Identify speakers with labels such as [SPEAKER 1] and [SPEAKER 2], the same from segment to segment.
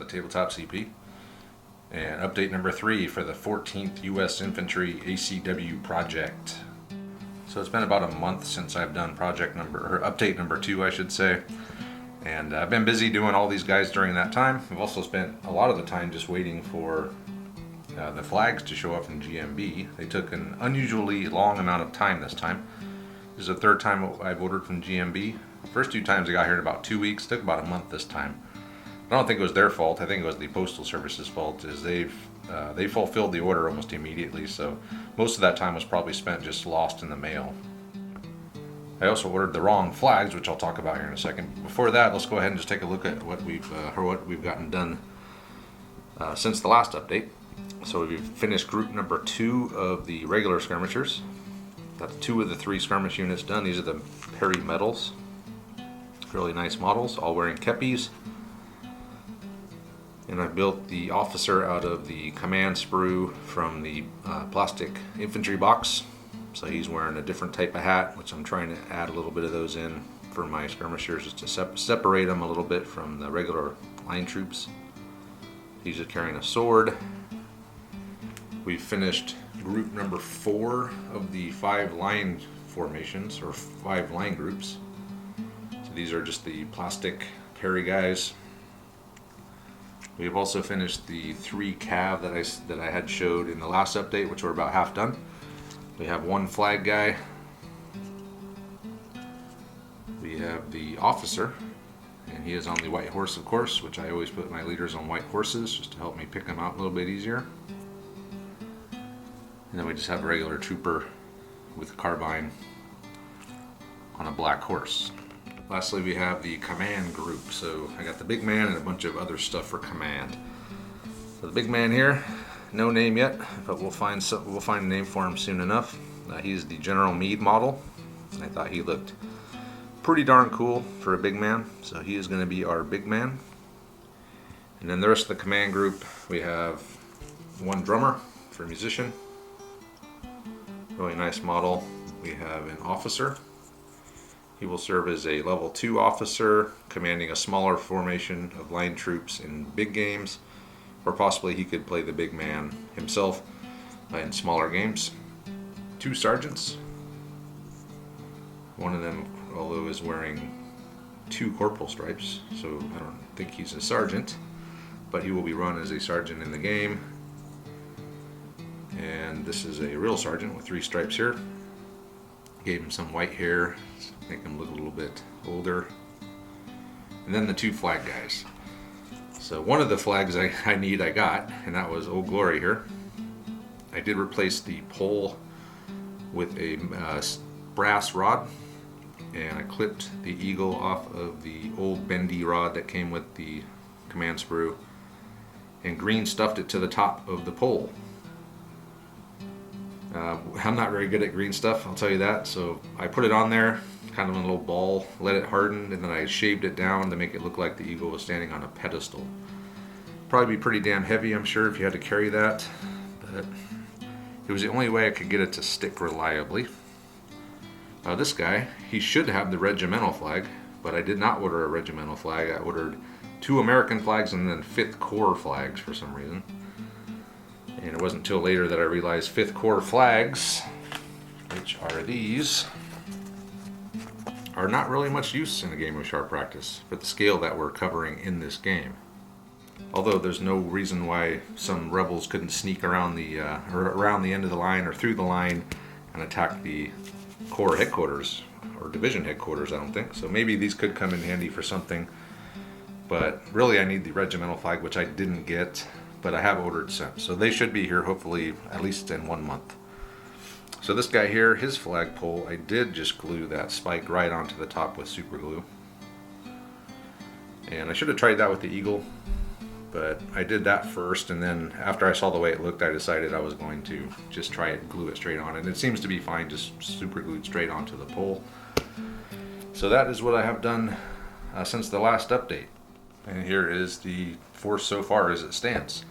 [SPEAKER 1] the Tabletop CP. And update number 3 for the 14th U.S. Infantry ACW project. So it's been about a month since I've done update number 2, I should say. And I've been busy doing all these guys during that time. I've also spent a lot of the time just waiting for the flags to show up in GMB. They took an unusually long amount of time this time. This is the third time I've ordered from GMB. The first 2 times I got here in about 2 weeks. It took about a month this time. I don't think it was their fault. I think it was the Postal Service's fault. They fulfilled the order almost immediately, so most of that time was probably spent just lost in the mail. I also ordered the wrong flags, which I'll talk about here in a second. Before that, let's go ahead and just take a look at what we've gotten done since the last update. So we've finished group number 2 of the regular skirmishers. Got 2 of the 3 skirmish units done. These are the Perry medals. Really nice models, all wearing kepis. And I built the officer out of the command sprue from the plastic infantry box. So he's wearing a different type of hat, which I'm trying to add a little bit of those in for my skirmishers just to separate them a little bit from the regular line troops. He's just carrying a sword. We've finished group number 4 of the 5 line formations, or 5 line groups. So these are just the plastic Perry guys. We have also finished the 3 cav that I had showed in the last update, which were about half done. We have 1 flag guy. We have the officer, and he is on the white horse, of course, which I always put my leaders on white horses just to help me pick them out a little bit easier. And then we just have a regular trooper with a carbine on a black horse. Lastly, we have the command group. So I got the big man and a bunch of other stuff for command. So the big man here, no name yet, but we'll find a name for him soon enough. He's the General Meade model. I thought he looked pretty darn cool for a big man, so he is going to be our big man. And then the rest of the command group, we have 1 drummer for a musician. Really nice model. We have an officer. He will serve as a level 2 officer, commanding a smaller formation of line troops in big games, or possibly he could play the big man himself in smaller games. 2 sergeants. One of them, although, is wearing 2 corporal stripes, so I don't think he's a sergeant, but he will be run as a sergeant in the game. And this is a real sergeant with 3 stripes here. Gave him some white hair, make him look a little bit older. And then the 2 flag guys. So one of the flags I got, and that was Old Glory here. I did replace the pole with a brass rod, and I clipped the eagle off of the old bendy rod that came with the command sprue, and green stuffed it to the top of the pole. I'm not very good at green stuff, I'll tell you that, so I put it on there, kind of in a little ball, let it harden, and then I shaved it down to make it look like the eagle was standing on a pedestal. Probably be pretty damn heavy, I'm sure, if you had to carry that, but it was the only way I could get it to stick reliably. This guy, he should have the regimental flag, but I did not order a regimental flag. I ordered 2 American flags and then 5th Corps flags for some reason. And it wasn't until later that I realized 5th Corps flags, which are these, are not really much use in a game of sharp practice for the scale that we're covering in this game. Although there's no reason why some rebels couldn't sneak around the end of the line or through the line and attack the Corps headquarters or division headquarters, I don't think. So maybe these could come in handy for something. But really I need the regimental flag, which I didn't get, but I have ordered some. So they should be here hopefully at least in 1 month. So this guy here, his flagpole, I did just glue that spike right onto the top with super glue. And I should have tried that with the eagle, but I did that first, and then after I saw the way it looked, I decided I was going to just try it and glue it straight on, and it seems to be fine, just super glued straight onto the pole. So that is what I have done since the last update. And here is the force so far as it stands.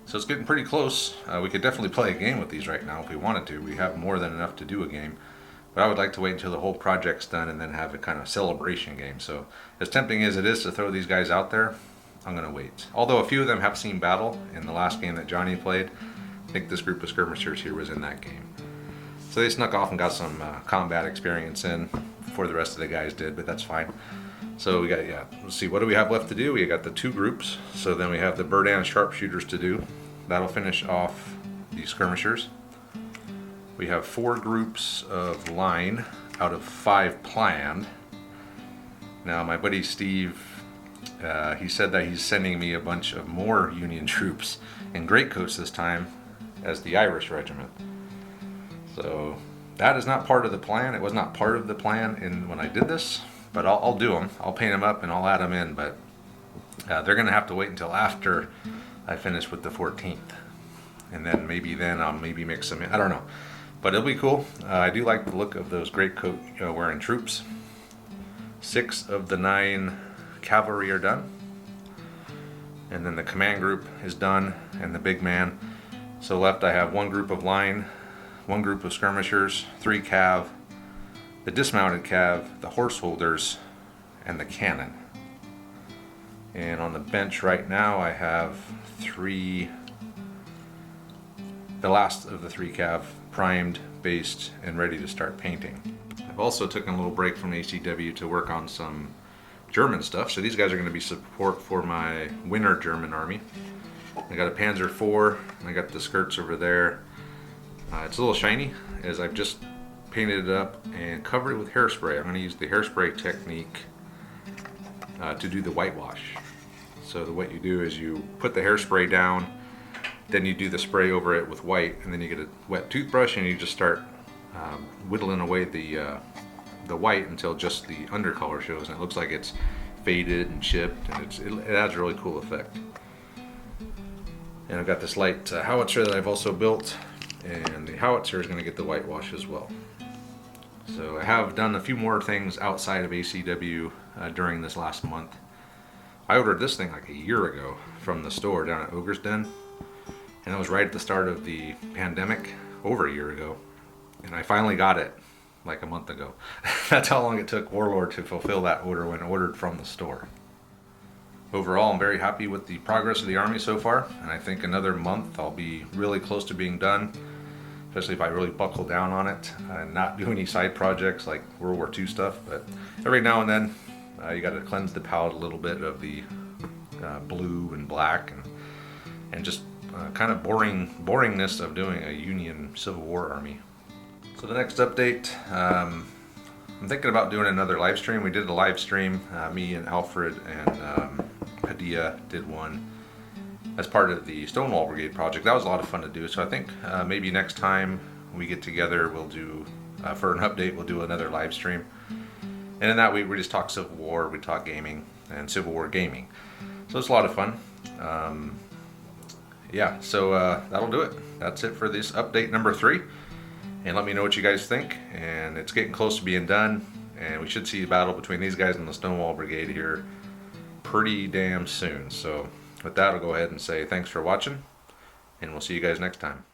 [SPEAKER 1] So it's getting pretty close. We could definitely play a game with these right now if we wanted to. We have more than enough to do a game. But I would like to wait until the whole project's done and then have a kind of celebration game. So as tempting as it is to throw these guys out there, I'm going to wait. Although a few of them have seen battle in the last game that Johnny played. I think this group of skirmishers here was in that game. So they snuck off and got some combat experience in before the rest of the guys did, but that's fine. So we got, let's see, what do we have left to do? We got the 2 groups. So then we have the Burdan sharpshooters to do. That'll finish off the skirmishers. We have 4 groups of line out of 5 planned. Now my buddy Steve, he said that he's sending me a bunch of more Union troops in greatcoats this time as the Irish regiment. So that is not part of the plan. It was not part of the plan when I did this, but I'll do them. I'll paint them up and I'll add them in, but they're going to have to wait until after I finish with the 14th. And then I'll maybe mix them in. I don't know. But it'll be cool. I do like the look of those greatcoat wearing troops. 6 of the 9 cavalry are done. And then the command group is done and the big man. So left I have 1 group of line, 1 group of skirmishers, 3 cav, the dismounted cav, the horse holders, and the cannon. And on the bench right now I have 3, the last of the 3 cav, primed, based, and ready to start painting. I've also taken a little break from ACW to work on some German stuff. So these guys are going to be support for my winter German army. I got a Panzer IV, and I got the skirts over there. It's a little shiny as I've just painted it up and covered it with hairspray. I'm going to use the hairspray technique to do the whitewash. So what you do is you put the hairspray down, then you do the spray over it with white, and then you get a wet toothbrush and you just start whittling away the white until just the undercolor shows, and it looks like it's faded and chipped, and it adds a really cool effect. And I've got this light howitzer that I've also built, and the howitzer is going to get the whitewash as well. So I have done a few more things outside of ACW during this last month. I ordered this thing like a year ago from the store down at Ogre's Den. And that was right at the start of the pandemic, over a year ago. And I finally got it like a month ago. That's how long it took Warlord to fulfill that order when ordered from the store. Overall, I'm very happy with the progress of the Army so far. And I think another month I'll be really close to being done. Especially if I really buckle down on it and not do any side projects like World War II stuff. But every now and then, you got to cleanse the palette a little bit of the blue and black and just kind of boringness of doing a Union Civil War army. So the next update, I'm thinking about doing another live stream. We did a live stream, me and Alfred and Padilla did one as part of the Stonewall Brigade project. That was a lot of fun to do. So I think maybe next time we get together, we'll do, for an update, we'll do another live stream. And in that we just talk Civil War, we talk gaming, and Civil War gaming. So it's a lot of fun. Yeah, so that'll do it. That's it for this update number 3. And let me know what you guys think. And it's getting close to being done. And we should see a battle between these guys and the Stonewall Brigade here pretty damn soon. So with that, I'll go ahead and say thanks for watching. And we'll see you guys next time.